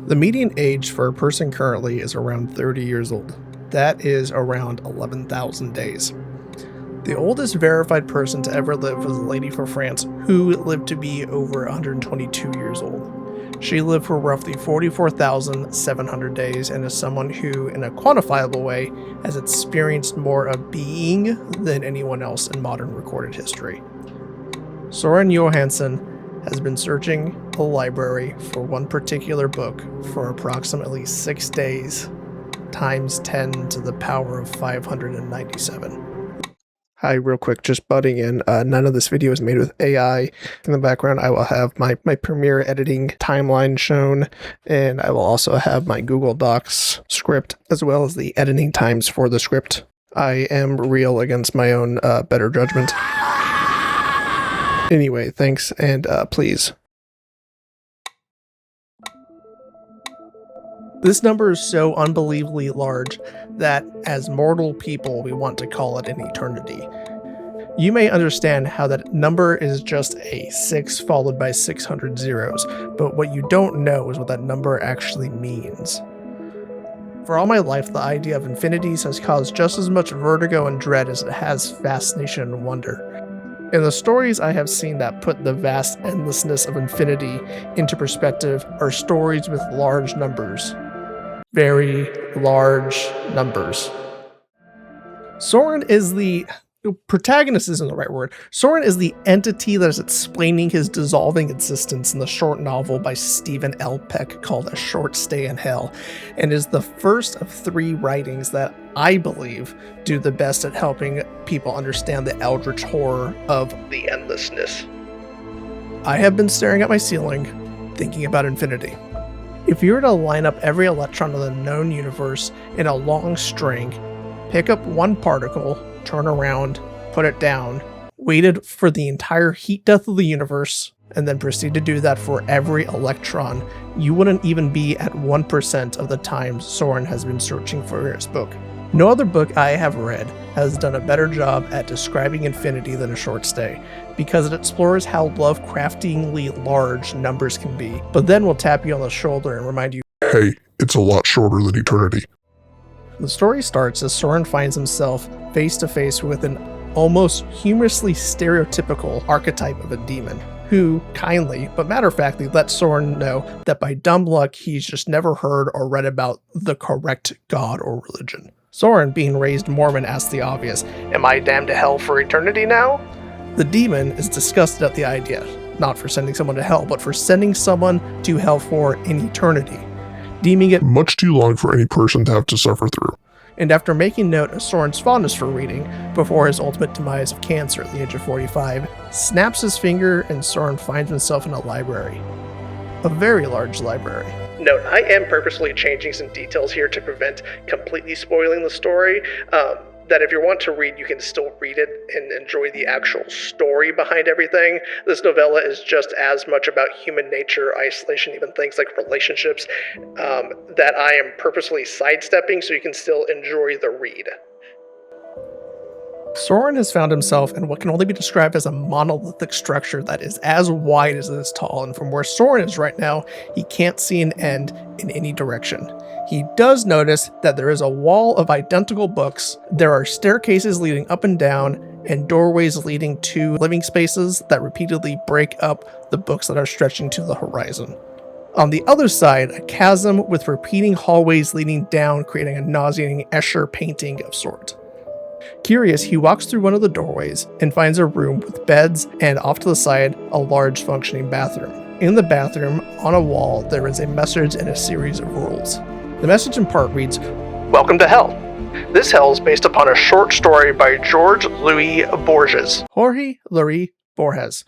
The median age for a person currently is around 30 years old. That is around 11,000 days. The oldest verified person to ever live was a lady from France who lived to be over 122 years old. She lived for roughly 44,700 days and is someone who, in a quantifiable way, has experienced more of being than anyone else in modern recorded history. Soren Johansson has been searching the library for one particular book for approximately 6 days, times 10 to the power of 597. Hi, real quick, just butting in. None of this video is made with AI. In the background, I will have my Premiere editing timeline shown, and I will also have my Google Docs script, as well as the editing times for the script. I am real against my own better judgment. Anyway, thanks, and please. This number is so unbelievably large that as mortal people we want to call it an eternity. You may understand how that number is just a 6 followed by 600 zeros, but what you don't know is what that number actually means. For all my life, the idea of infinities has caused just as much vertigo and dread as it has fascination and wonder. In the stories I have seen that put the vast endlessness of infinity into perspective are stories with large numbers. Very large numbers. Soren is the protagonist isn't the right word. Soren is the entity that is explaining his dissolving existence in the short novel by Stephen L. Peck called A Short Stay in Hell, and is the first of 3 writings that I believe do the best at helping people understand the eldritch horror of the endlessness. I have been staring at my ceiling, thinking about infinity. If you were to line up every electron of the known universe in a long string, pick up one particle, turn around, put it down, waited for the entire heat death of the universe, and then proceed to do that for every electron, you wouldn't even be at 1% of the time Soren has been searching for his book. No other book I have read has done a better job at describing infinity than A Short Stay, because it explores how Lovecraftingly large numbers can be, but then will tap you on the shoulder and remind you, hey, it's a lot shorter than eternity. The story starts as Soren finds himself face to face with an almost humorously stereotypical archetype of a demon, who kindly, but matter-of-factly, lets Soren know that by dumb luck he's just never heard or read about the correct god or religion. Soren, being raised Mormon, asks the obvious, am I damned to hell for eternity now? The demon is disgusted at the idea, not for sending someone to hell, but for sending someone to hell for an eternity, deeming it much too long for any person to have to suffer through. And after making note of Soren's fondness for reading, before his ultimate demise of cancer at the age of 45, snaps his finger and Soren finds himself in a library. A very large library. Note, I am purposely changing some details here to prevent completely spoiling the story. That if you want to read, you can still read it and enjoy the actual story behind everything. This novella is just as much about human nature, isolation, even things like relationships, that I am purposely sidestepping so you can still enjoy the read. Soren has found himself in what can only be described as a monolithic structure that is as wide as it is tall, and from where Soren is right now, he can't see an end in any direction. He does notice that there is a wall of identical books, there are staircases leading up and down, and doorways leading to living spaces that repeatedly break up the books that are stretching to the horizon. On the other side, a chasm with repeating hallways leading down, creating a nauseating Escher painting of sorts. Curious, he walks through one of the doorways and finds a room with beds and off to the side, a large functioning bathroom. In the bathroom, on a wall, there is a message and a series of rules. The message in part reads, "Welcome to Hell. This hell is based upon a short story by Jorge Luis Borges." Jorge Luis Borges.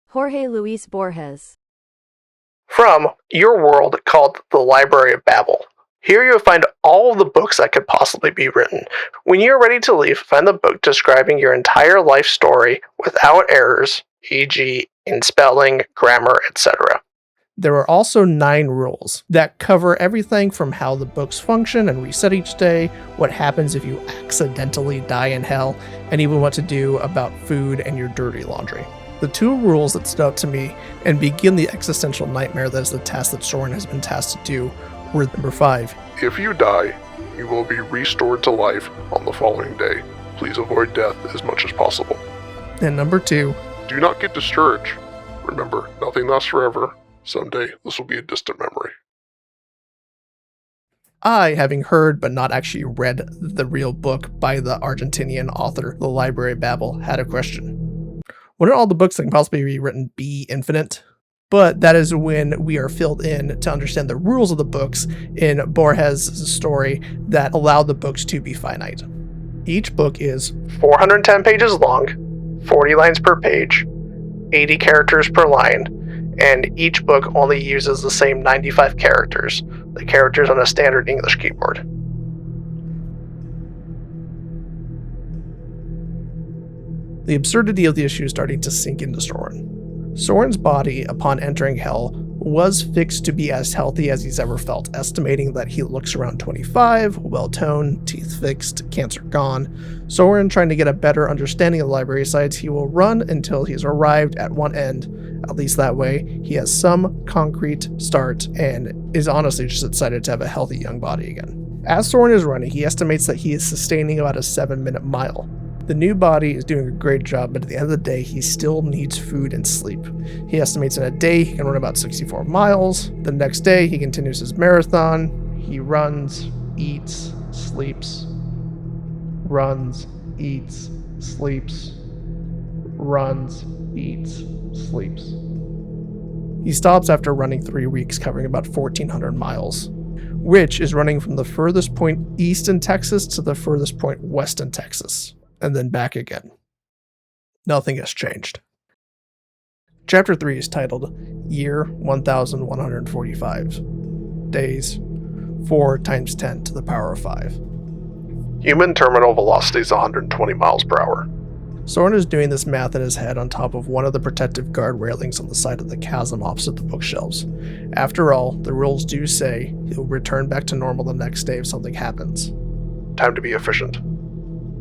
Jorge Luis Borges. From your world called the Library of Babel. Here you'll find all of the books that could possibly be written. When you're ready to leave, find the book describing your entire life story without errors, e.g. in spelling, grammar, etc. There are also 9 rules that cover everything from how the books function and reset each day, what happens if you accidentally die in hell, and even what to do about food and your dirty laundry. The two rules that stood out to me and begin the existential nightmare that is the task that Soren has been tasked to do were number 5. If you die, you will be restored to life on the following day. Please avoid death as much as possible. And number 2. Do not get discouraged. Remember, nothing lasts forever. Someday, this will be a distant memory. I, having heard but not actually read the real book by the Argentinian author, The Library of Babel, had a question. Wouldn't all the books that can possibly be written be infinite? But that is when we are filled in to understand the rules of the books in Borges' story that allow the books to be finite. Each book is 410 pages long, 40 lines per page, 80 characters per line, and each book only uses the same 95 characters, the characters on a standard English keyboard. The absurdity of the issue is starting to sink into Soren. Soren's body, upon entering Hell, was fixed to be as healthy as he's ever felt, estimating that he looks around 25, well-toned, teeth fixed, cancer gone. Soren, trying to get a better understanding of the library, decides he will run until he's arrived at one end. At least that way, he has some concrete start and is honestly just excited to have a healthy young body again. As Soren is running, he estimates that he is sustaining about a 7-minute mile. The new body is doing a great job, but at the end of the day, he still needs food and sleep. He estimates in a day he can run about 64 miles. The next day, he continues his marathon. He runs, eats, sleeps, runs, eats, sleeps, runs, eats, sleeps. He stops after running 3 weeks, covering about 1,400 miles, which is running from the furthest point east in Texas to the furthest point west in Texas, and then back again. Nothing has changed. Chapter 3 is titled Year 1145. Days 4 times 10 to the power of 5. Human terminal velocity is 120 miles per hour. Soren is doing this math in his head on top of one of the protective guard railings on the side of the chasm opposite the bookshelves. After all, the rules do say he'll return back to normal the next day if something happens. Time to be efficient.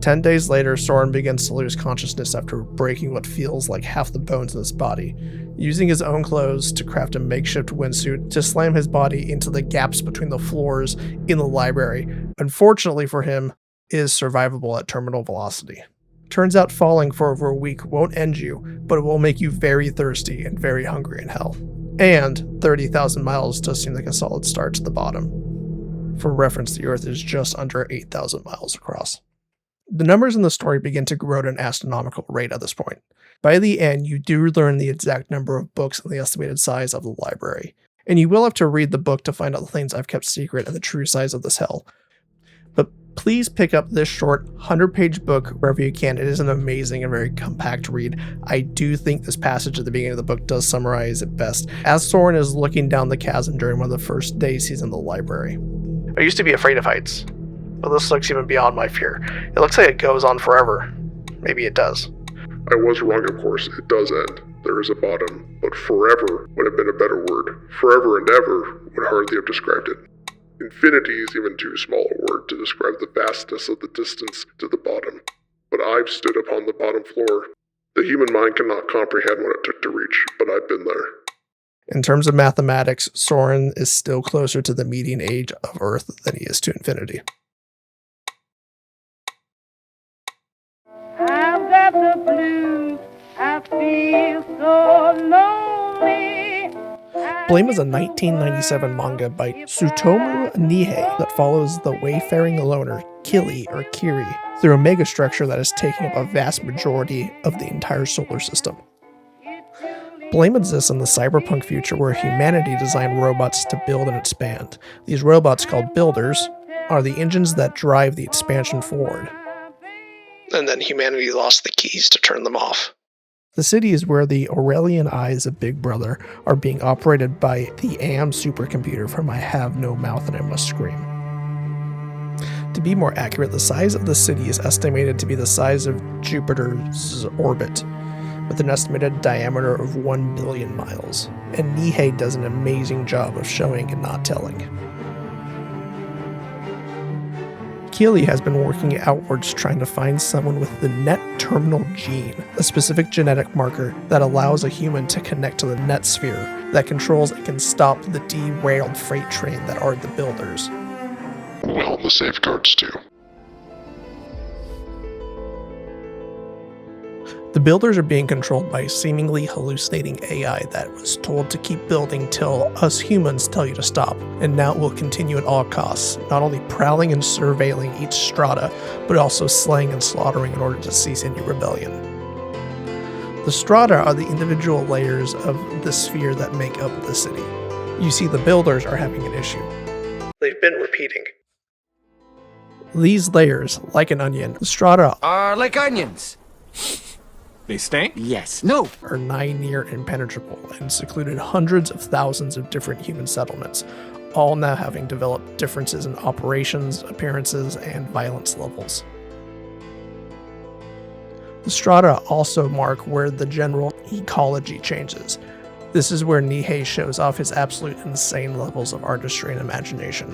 10 days later, Soren begins to lose consciousness after breaking what feels like half the bones in his body, using his own clothes to craft a makeshift windsuit to slam his body into the gaps between the floors in the library. Unfortunately for him, is survivable at terminal velocity. Turns out falling for over a week won't end you, but it will make you very thirsty and very hungry in hell. And 30,000 miles does seem like a solid start to the bottom. For reference, the Earth is just under 8,000 miles across. The numbers in the story begin to grow at an astronomical rate at this point. By the end, you do learn the exact number of books and the estimated size of the library. And you will have to read the book to find out the things I've kept secret and the true size of this hell. But please pick up this short 100-page book wherever you can. It is an amazing and very compact read. I do think this passage at the beginning of the book does summarize it best, as Soren is looking down the chasm during one of the first days he's in the library. I used to be afraid of heights, but this looks even beyond my fear. It looks like it goes on forever. Maybe it does. I was wrong, of course. It does end. There is a bottom, but forever would have been a better word. Forever and ever would hardly have described it. Infinity is even too small a word to describe the vastness of the distance to the bottom. But I've stood upon the bottom floor. The human mind cannot comprehend what it took to reach, but I've been there. In terms of mathematics, Soren is still closer to the median age of Earth than he is to infinity. I've got the blues, I feel so lonely. Blame is a 1997 manga by Tsutomu Nihei that follows the wayfaring loner Kili or Kiri through a megastructure that is taking up a vast majority of the entire solar system. Blame exists in the cyberpunk future where humanity designed robots to build and expand. These robots, called builders, are the engines that drive the expansion forward. And then humanity lost the keys to turn them off. The city is where the Aurelian eyes of Big Brother are being operated by the AM supercomputer from I Have No Mouth and I Must Scream. To be more accurate, the size of the city is estimated to be the size of Jupiter's orbit, with an estimated diameter of 1 billion miles, and Nihei does an amazing job of showing and not telling. Keeley has been working outwards trying to find someone with the net terminal gene, a specific genetic marker that allows a human to connect to the net sphere that controls and can stop the derailed freight train that are the Builders. Well, the safeguards too. The Builders are being controlled by a seemingly hallucinating AI that was told to keep building till us humans tell you to stop, and now it will continue at all costs, not only prowling and surveilling each strata, but also slaying and slaughtering in order to cease any rebellion. The strata are the individual layers of the sphere that make up the city. You see, the Builders are having an issue. They've been repeating. These layers, like an onion, the strata Are like onions. They stink? Yes. No. are nigh near impenetrable and secluded hundreds of thousands of different human settlements, all now having developed differences in operations, appearances, and violence levels. The strata also mark where the general ecology changes. This is where Nihei shows off his absolute insane levels of artistry and imagination.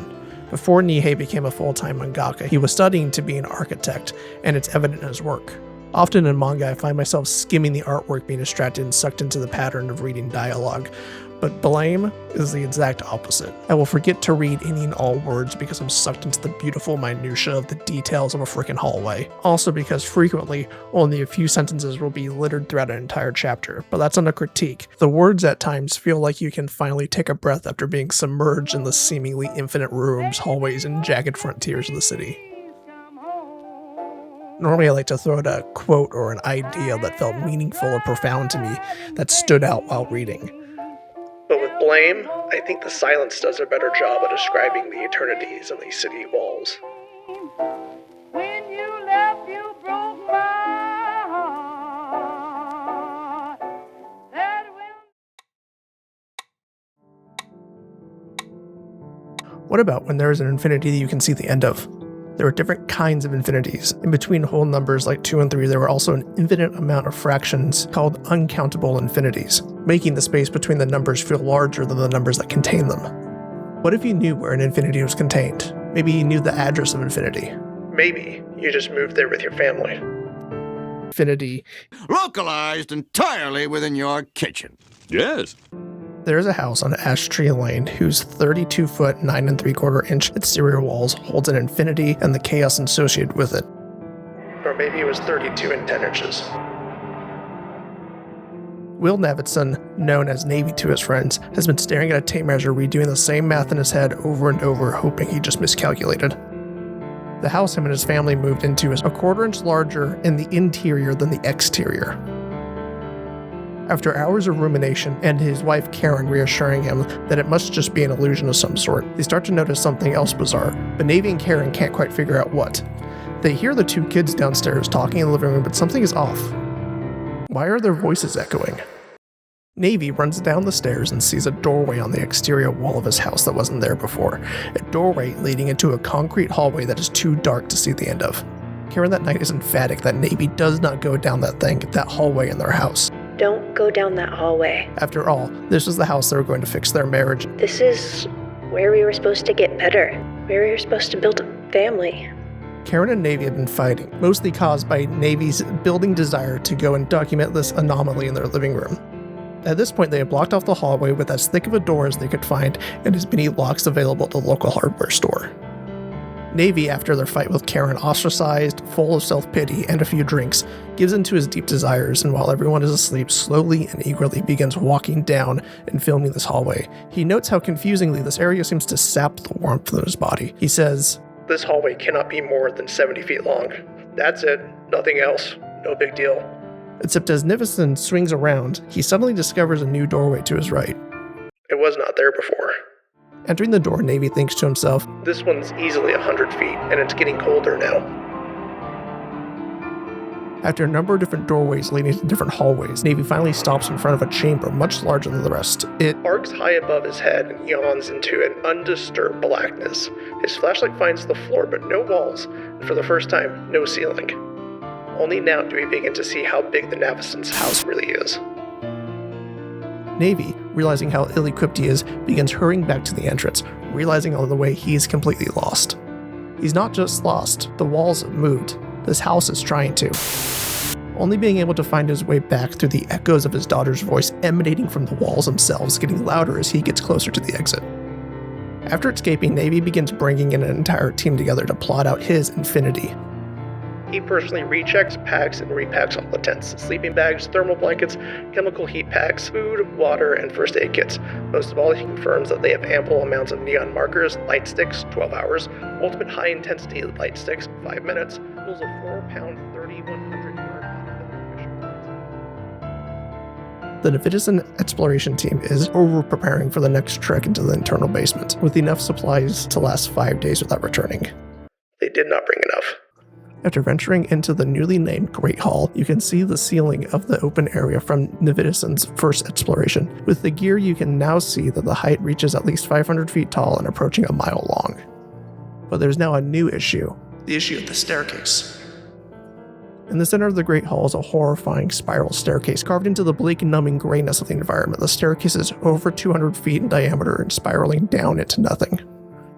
Before Nihei became a full-time mangaka, he was studying to be an architect, and it's evident in his work. Often in manga, I find myself skimming the artwork, being distracted and sucked into the pattern of reading dialogue. But Blame is the exact opposite. I will forget to read any and all words because I'm sucked into the beautiful minutia of the details of a freaking hallway. Also because frequently, only a few sentences will be littered throughout an entire chapter, but that's not a critique. The words at times feel like you can finally take a breath after being submerged in the seemingly infinite rooms, hallways, and jagged frontiers of the city. Normally I like to throw out a quote or an idea that felt meaningful or profound to me that stood out while reading. But with Blame, I think the silence does a better job at describing the eternities of these city walls. When you left, you broke my heart. That will... What about when there is an infinity that you can see the end of? There were different kinds of infinities. In between whole numbers like 2 and 3, there were also an infinite amount of fractions called uncountable infinities, making the space between the numbers feel larger than the numbers that contain them. What if you knew where an infinity was contained? Maybe you knew the address of infinity. Maybe you just moved there with your family. Infinity. Localized entirely within your kitchen. Yes. There's a house on Ash Tree Lane whose 32-foot, 9 3/4-inch exterior walls holds an infinity and the chaos associated with it. Or maybe it was 32 and 10 inches. Will Navidson, known as Navy to his friends, has been staring at a tape measure redoing the same math in his head over and over, hoping he just miscalculated. The house him and his family moved into is a 1/4 inch larger in the interior than the exterior. After hours of rumination and his wife Karen reassuring him that it must just be an illusion of some sort, they start to notice something else bizarre, but Navy and Karen can't quite figure out what. They hear the 2 kids downstairs talking in the living room, but something is off. Why are their voices echoing? Navy runs down the stairs and sees a doorway on the exterior wall of his house that wasn't there before, a doorway leading into a concrete hallway that is too dark to see the end of. Karen that night is emphatic that Navy does not go down that hallway in their house. Don't go down that hallway. After all, this was the house they were going to fix their marriage. This is where we were supposed to get better. Where we were supposed to build a family. Karen and Navy had been fighting, mostly caused by Navy's building desire to go and document this anomaly in their living room. At this point, they had blocked off the hallway with as thick of a door as they could find and as many locks available at the local hardware store. Navy, after their fight with Karen, ostracized, full of self-pity and a few drinks, gives in to his deep desires, and while everyone is asleep, slowly and eagerly begins walking down and filming this hallway. He notes how confusingly this area seems to sap the warmth from his body. He says, "This hallway cannot be more than 70 feet long. That's it. Nothing else. No big deal." Except as Nivison swings around, he suddenly discovers a new doorway to his right. It was not there before. Entering the door, Navy thinks to himself, "This one's easily 100 feet, and it's getting colder now." After a number of different doorways leading to different hallways, Navy finally stops in front of a chamber much larger than the rest. It arcs high above his head and yawns into an undisturbed blackness. His flashlight finds the floor, but no walls, and for the first time, no ceiling. Only now do we begin to see how big the Navison's house really is. Navy, realizing how ill-equipped he is, begins hurrying back to the entrance, realizing on the way he is completely lost. He's not just lost, the walls have moved. This house is trying to. Only being able to find his way back through the echoes of his daughter's voice emanating from the walls themselves, getting louder as he gets closer to the exit. After escaping, Navy begins bringing in an entire team together to plot out his infinity. He personally rechecks, packs, and repacks all the tents, sleeping bags, thermal blankets, chemical heat packs, food, water, and first aid kits. Most of all, he confirms that they have ample amounts of neon markers, light sticks, 12 hours, ultimate high-intensity light sticks, 5 minutes, pulls a 4-pound, 3,100 yard. The Nihei exploration team is over-preparing for the next trek into the internal basement, with enough supplies to last 5 days without returning. They did not bring enough. After venturing into the newly named Great Hall, you can see the ceiling of the open area from Nihei's first exploration. With the gear, you can now see that the height reaches at least 500 feet tall and approaching a mile long. But there's now a new issue, the issue of the staircase. In the center of the Great Hall is a horrifying spiral staircase carved into the bleak, numbing grayness of the environment. The staircase is over 200 feet in diameter and spiraling down into nothing.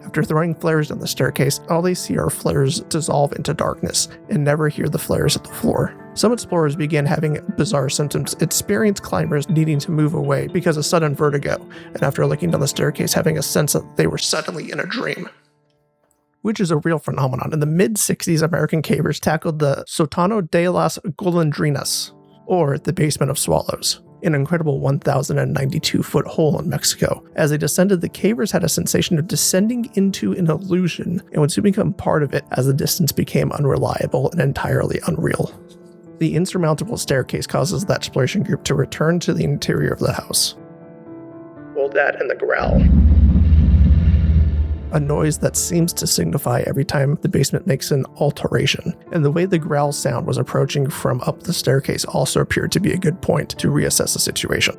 After throwing flares down the staircase, all they see are flares dissolve into darkness and never hear the flares hit the floor. Some explorers begin having bizarre symptoms, experienced climbers needing to move away because of sudden vertigo, and after looking down the staircase having a sense that they were suddenly in a dream. Which is a real phenomenon. In the mid-60s, American cavers tackled the Sótano de las Golondrinas, or the basement of swallows, an incredible 1,092-foot hole in Mexico. As they descended, the cavers had a sensation of descending into an illusion and would soon become part of it as the distance became unreliable and entirely unreal. The insurmountable staircase causes the exploration group to return to the interior of the house. Well, that and the growl. A noise that seems to signify every time the basement makes an alteration, and the way the growl sound was approaching from up the staircase also appeared to be a good point to reassess the situation.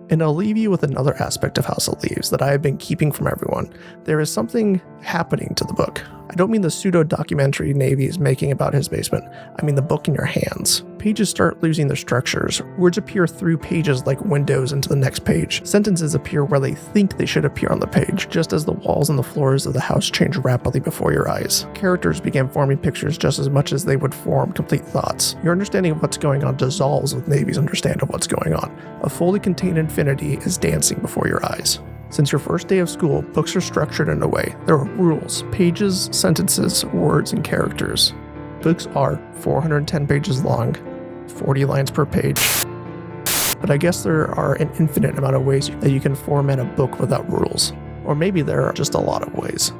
And I'll leave you with another aspect of House of Leaves that I have been keeping from everyone. There is something happening to the book. I don't mean the pseudo-documentary Navy is making about his basement, I mean the book in your hands. Pages start losing their structures. Words appear through pages like windows into the next page. Sentences appear where they think they should appear on the page, just as the walls and the floors of the house change rapidly before your eyes. Characters began forming pictures just as much as they would form complete thoughts. Your understanding of what's going on dissolves with Navy's understanding of what's going on. A fully contained infinity is dancing before your eyes. Since your first day of school, books are structured in a way. There are rules, pages, sentences, words, and characters. Books are 410 pages long, 40 lines per page. But I guess there are an infinite amount of ways that you can format a book without rules. Or maybe there are just a lot of ways.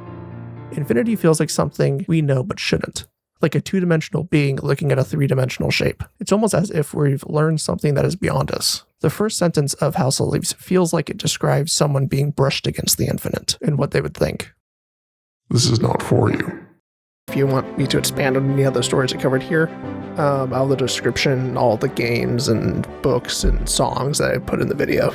Infinity feels like something we know but shouldn't. Like a two-dimensional being looking at a three-dimensional shape. It's almost as if we've learned something that is beyond us. The first sentence of House of Leaves feels like it describes someone being brushed against the infinite and what they would think. This is not for you. If you want me to expand on any other stories I covered here, I'll have the description, all the games and books and songs that I put in the video.